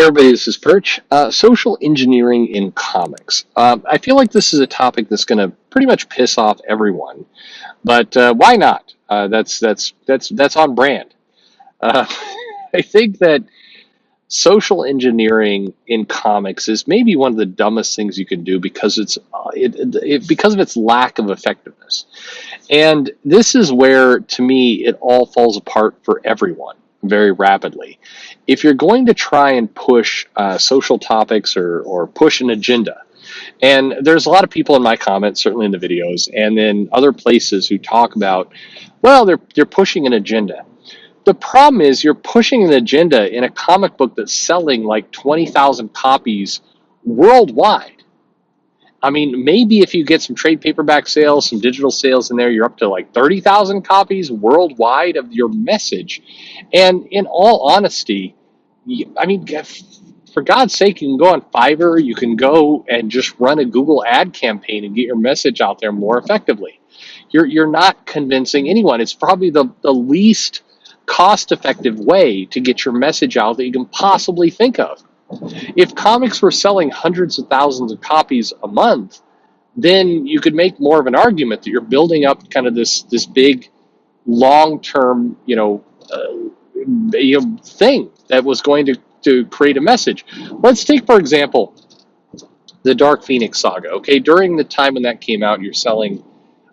everybody, this is Perch. Social engineering in comics. I feel like this is a topic that's going to pretty much piss off everyone, but why not? That's on brand. Uh, I think that social engineering in comics is maybe one of the dumbest things you can do because because of its lack of effectiveness. And this is where, to me, it all falls apart for everyone very rapidly. If you're going to try and push social topics or push an agenda, and there's a lot of people in my comments, certainly in the videos, and then other places who talk about, well, they're pushing an agenda. The problem is you're pushing an agenda in a comic book that's selling like 20,000 copies worldwide. I mean, maybe if you get some trade paperback sales, some digital sales in there, you're up to like 30,000 copies worldwide of your message. And in all honesty, I mean, for God's sake, you can go on Fiverr, you can go and just run a Google ad campaign and get your message out there more effectively. You're not convincing anyone. It's probably the least cost-effective way to get your message out that you can possibly think of. If comics were selling hundreds of thousands of copies a month, then you could make more of an argument that you're building up kind of this big long-term thing that was going to create a message. Let's take, for example, the Dark Phoenix saga. Okay, during the time when that came out, you're selling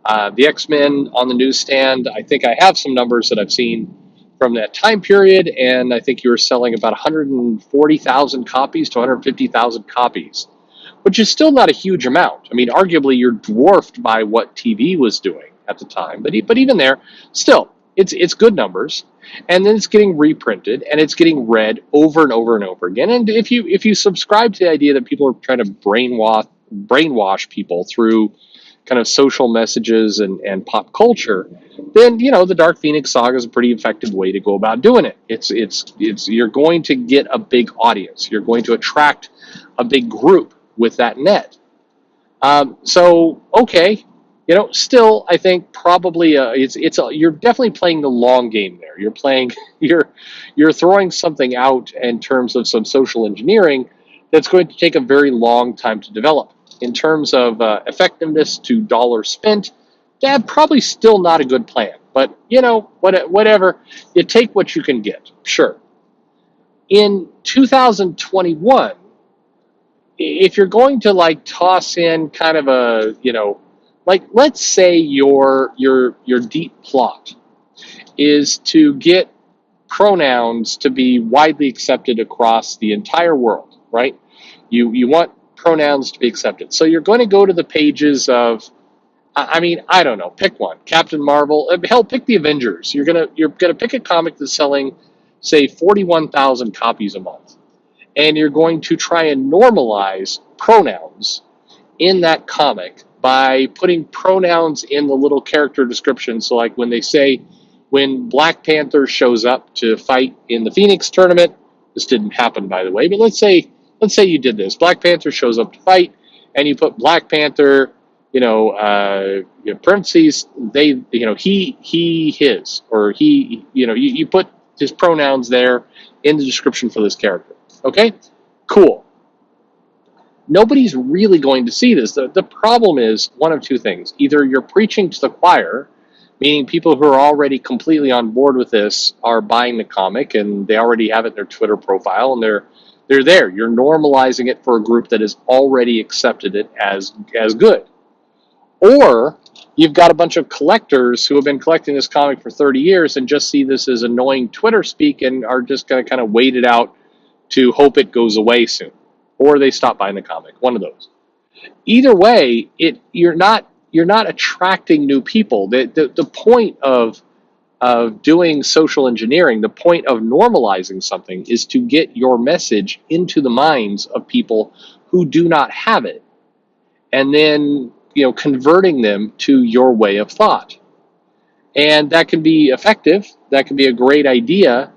the X-Men on the newsstand. I think I have some numbers that I've seen from that time period, and I think you were selling about 140,000 copies to 150,000 copies, which is still not a huge amount. I mean, arguably you're dwarfed by what TV was doing at the time, but even there, still, it's good numbers. And then it's getting reprinted, and it's getting read over and over and over again. And if you subscribe to the idea that people are trying to brainwash people through kind of social messages and pop culture, then the Dark Phoenix saga is a pretty effective way to go about doing it. It's you're going to get a big audience. You're going to attract a big group with that net. So okay, still I think probably you're definitely playing the long game there. You're playing you're throwing something out in terms of some social engineering that's going to take a very long time to develop. In terms of effectiveness to dollars spent, that probably still not a good plan. But whatever, you take what you can get. Sure. In 2021, if you're going to like toss in kind of a like let's say your deep plot is to get pronouns to be widely accepted across the entire world, right? You want pronouns to be accepted. So you're going to go to the pages of, I mean, I don't know, pick one. Captain Marvel, hell, pick the Avengers. You're gonna pick a comic that's selling, say, 41,000 copies a month, and you're going to try and normalize pronouns in that comic by putting pronouns in the little character description. So, like when Black Panther shows up to fight in the Phoenix tournament, this didn't happen, by the way, but let's say you did this. Black Panther shows up to fight, and you put Black Panther, parentheses, he, his, or he, you put his pronouns there in the description for this character. Okay? Cool. Nobody's really going to see this. The problem is one of two things. Either you're preaching to the choir, meaning people who are already completely on board with this are buying the comic, and they already have it in their Twitter profile, and they're there. You're normalizing it for a group that has already accepted it as good. Or you've got a bunch of collectors who have been collecting this comic for 30 years and just see this as annoying Twitter speak and are just going to kind of wait it out to hope it goes away soon. Or they stop buying the comic. One of those. Either way, you're not attracting new people. The point of doing social engineering, the point of normalizing something is to get your message into the minds of people who do not have it, and then converting them to your way of thought. And that can be effective, that can be a great idea,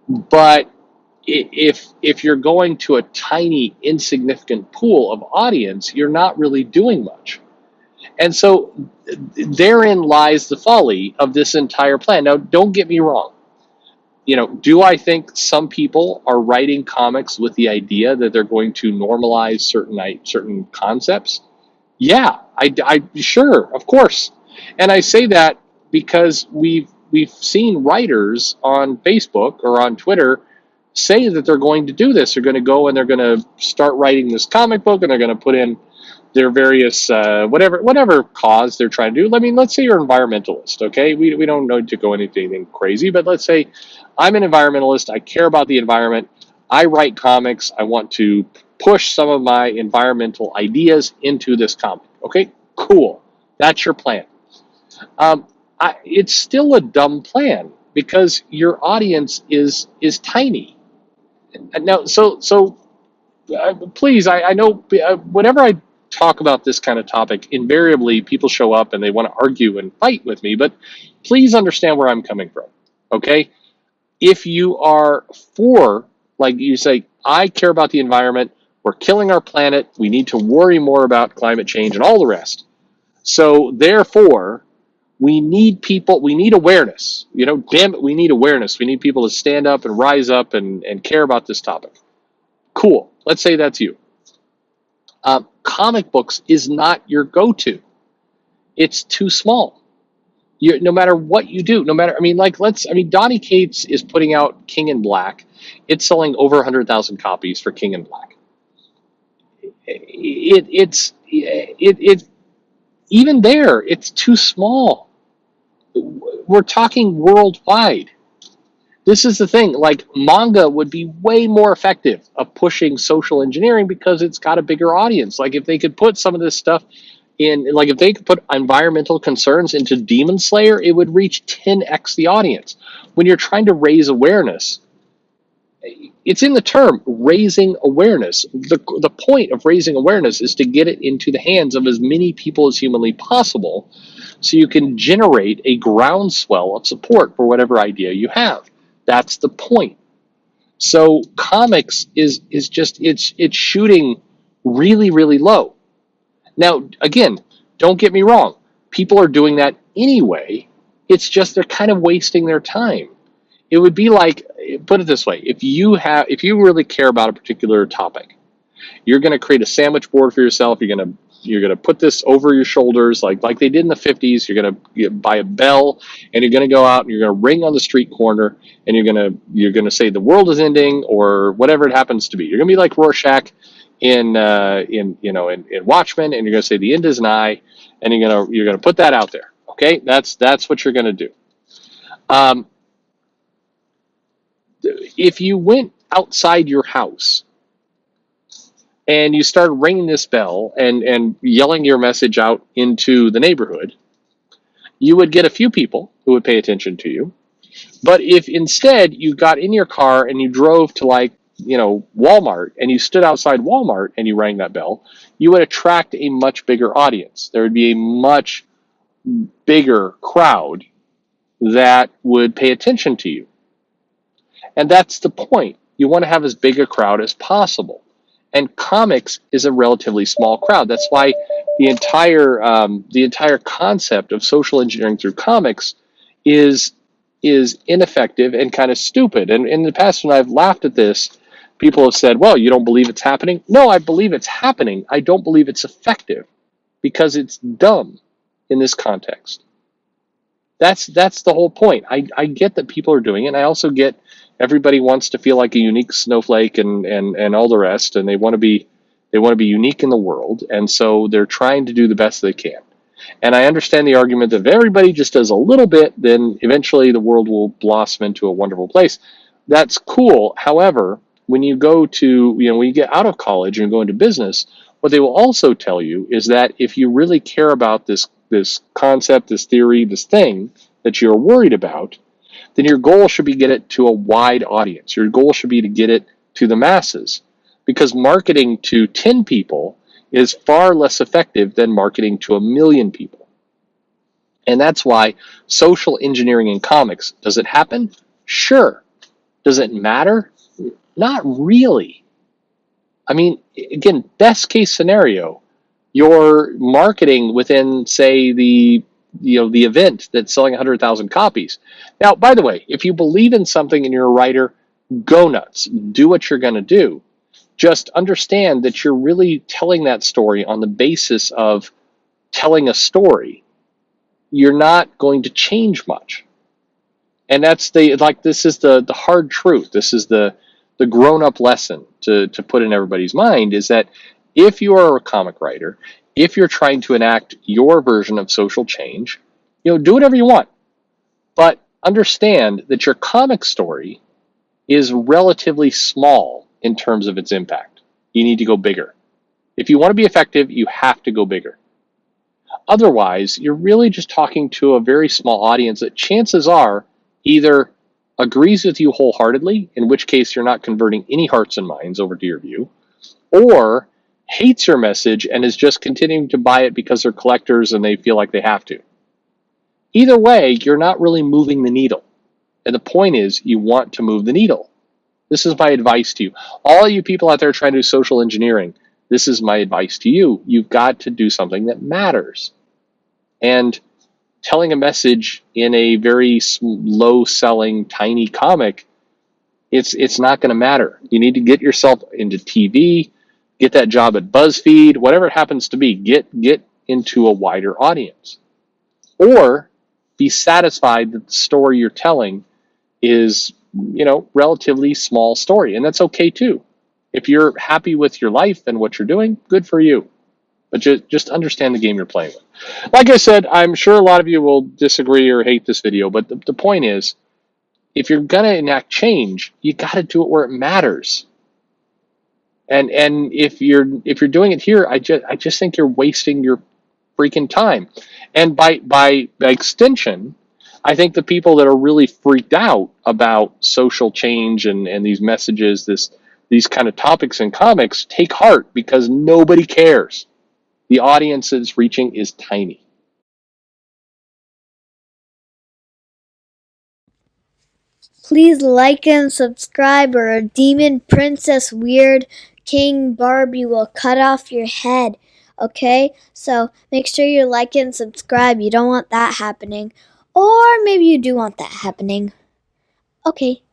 but if you're going to a tiny insignificant pool of audience, you're not really doing much. And so therein lies the folly of this entire plan. Now, don't get me wrong. Do I think some people are writing comics with the idea that they're going to normalize certain concepts? Yeah, I sure, of course. And I say that because we've seen writers on Facebook or on Twitter say that they're going to do this. They're going to go and they're going to start writing this comic book, and they're going to put in their various whatever cause they're trying to do. I mean, let's say you're an environmentalist, okay? We don't need to go into anything crazy, but let's say I'm an environmentalist. I care about the environment. I write comics. I want to push some of my environmental ideas into this comic. Okay, cool. That's your plan. Um, it's still a dumb plan because your audience is tiny. Now, please, I know whenever I talk about this kind of topic, invariably people show up and they want to argue and fight with me, but please understand where I'm coming from. Okay? If you are for, like you say, I care about the environment, we're killing our planet, we need to worry more about climate change and all the rest. So, therefore, we need people, we need awareness. Damn it, we need awareness. We need people to stand up and rise up and care about this topic. Cool. Let's say that's you. Comic books is not your go-to. It's too small. No matter what you do, no matter, Donny Cates is putting out King in Black. It's selling over 100,000 copies for King in Black. It even there, it's too small. We're talking worldwide. This is the thing. Like, manga would be way more effective of pushing social engineering because it's got a bigger audience. Like, if they could put some of this stuff like, if they could put environmental concerns into Demon Slayer, it would reach 10x the audience. When you're trying to raise awareness, it's in the term raising awareness. The point of raising awareness is to get it into the hands of as many people as humanly possible so you can generate a groundswell of support for whatever idea you have. That's the point. So comics is just it's shooting really, really low. Now, again, don't get me wrong. People are doing that anyway. It's just they're kind of wasting their time. It would be like, put it this way, if you really care about a particular topic, you're going to create a sandwich board for yourself. You're gonna put this over your shoulders like they did in the 50s. You're gonna buy a bell and you're gonna go out and you're gonna ring on the street corner and you're gonna say the world is ending or whatever it happens to be. You're gonna be like Rorschach in Watchmen, and you're gonna say the end is nigh, and you're gonna put that out there. Okay, that's what you're gonna do. If you went outside your house and you started ringing this bell and yelling your message out into the neighborhood, you would get a few people who would pay attention to you. But if instead you got in your car and you drove to Walmart and you stood outside Walmart and you rang that bell, you would attract a much bigger audience. There would be a much bigger crowd that would pay attention to you. And that's the point. You want to have as big a crowd as possible. And comics is a relatively small crowd. That's why the entire concept of social engineering through comics is ineffective and kind of stupid. And in the past, when I've laughed at this, people have said, "Well, you don't believe it's happening?" No, I believe it's happening. I don't believe it's effective because it's dumb in this context. That's the whole point. I get that people are doing it. And I also get everybody wants to feel like a unique snowflake and all the rest, and they want to be unique in the world, and so they're trying to do the best they can. And I understand the argument that if everybody just does a little bit, then eventually the world will blossom into a wonderful place. That's cool. However, when you when you get out of college and go into business, what they will also tell you is that if you really care about this concept, this theory, this thing that you're worried about, then your goal should be to get it to a wide audience. Your goal should be to get it to the masses, because marketing to 10 people is far less effective than marketing to 1 million people. And that's why social engineering in comics, does it happen? Sure. Does it matter? Not really. I mean, again, best case scenario, you're marketing within, say, the the event that's selling 100,000 copies. Now, by the way, if you believe in something and you're a writer, go nuts. Do what you're going to do. Just understand that you're really telling that story on the basis of telling a story. You're not going to change much. And that's this is the hard truth. This is the grown-up lesson to put in everybody's mind, is that if you are a comic writer, if you're trying to enact your version of social change, do whatever you want. But understand that your comic story is relatively small in terms of its impact. You need to go bigger. If you want to be effective, you have to go bigger. Otherwise, you're really just talking to a very small audience that chances are either agrees with you wholeheartedly, in which case you're not converting any hearts and minds over to your view, or hates your message and is just continuing to buy it because they're collectors and they feel like they have to. Either way, you're not really moving the needle. And the point is, you want to move the needle. This is my advice to you. All you people out there trying to do social engineering, this is my advice to you. You've got to do something that matters. And telling a message in a very low-selling, tiny comic, it's not going to matter. You need to get yourself into TV, get that job at BuzzFeed, whatever it happens to be. Get into a wider audience. Or be satisfied that the story you're telling is, relatively small story. And that's okay too. If you're happy with your life and what you're doing, good for you. But just understand the game you're playing with. Like I said, I'm sure a lot of you will disagree or hate this video, but the point is, if you're gonna enact change, you got to do it where it matters. And if you're doing it here, I just think you're wasting your freaking time. And by extension, I think the people that are really freaked out about social change and these messages, these kind of topics in comics, take heart, because nobody cares. The audience it's reaching is tiny. Please like and subscribe, or a demon princess weird King Barbie will cut off your head. Okay? So make sure you like and subscribe. You don't want that happening. Or maybe you do want that happening. Okay.